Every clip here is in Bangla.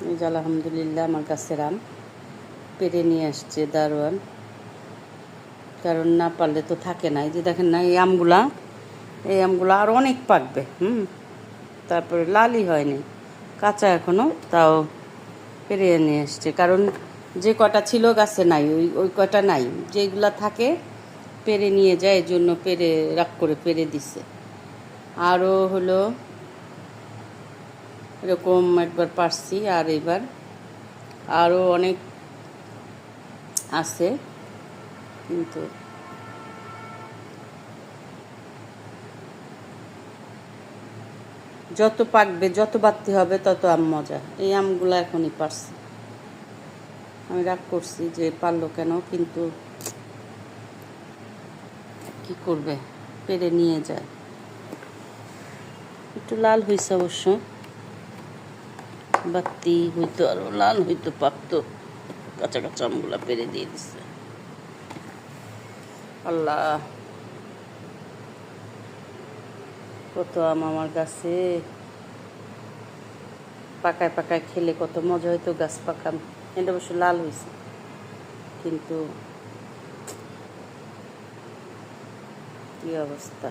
এই যে আলহামদুলিল্লাহ আমার গাছের আম পেরে নিয়ে আসছে দারোয়ান, কারণ না পারলে তো থাকে না। এই যে দেখেন না, এই আমগুলা আরও অনেক পাকবে। তারপরে লালই হয়নি, কাঁচা এখনও, তাও পেরে নিয়ে আসছে। কারণ যে কটা ছিল গাছে নাই, ওই কটা নাই, যেগুলা থাকে পেরে নিয়ে যায়, এই জন্য পেরে রাগ করে পেরে দিছে। আরও হলো এরকম একবার পারছি, আর এবার আরও অনেক আছে, কিন্তু যত পাকবে, যত বাড়তি হবে, তত আম মজা। এই আমগুলো এখনই পারছি, আমি রাগ করছি যে পারলো কেন, কিন্তু কি করবে, পেরে নিয়ে যায়। একটু লাল হয়েছে অবশ্য, বাড়তি হইতো, আরও লাল হইতো, পাকতো। কাঁচা কাঁচা আমগুলা পেরে দিয়ে দিচ্ছে। আল্লাহ, কত আম আমার গাছে, পাকায় পাকায় খেলে কত মজা হইতো। গাছ পাকা, এটা অবশ্য লাল হয়েছে, কিন্তু কি অবস্থা।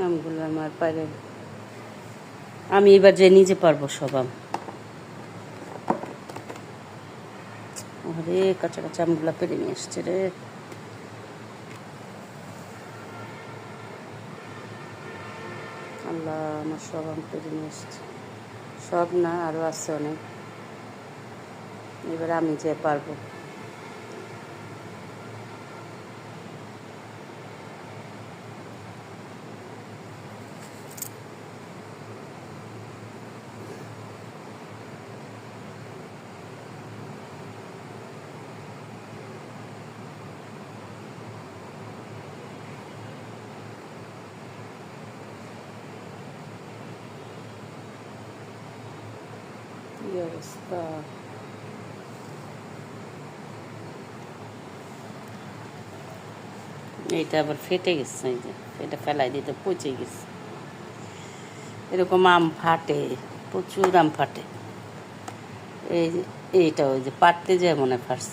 আমগুলো আমার পারে, আমি এবার যে নিজে পারবো সব আম। আরে কাঁচা কাঁচা আমগুলা পেরে নিয়ে আসছে রে। আল্লাহ, আমার সব আম পেরে নিয়ে আসছে। সব না, আরও আছে অনেক। এবার আমি যে পারবো। কি অবস্থা। এইটা আবার ফেটে গেছে, এই যে এটা ফেলাই দিতে পচে গেছে। এরকম আম ফাটে, প্রচুর আম ফাটে। এইটা ওই যে পাড়তে যায় মনে ফাটছে।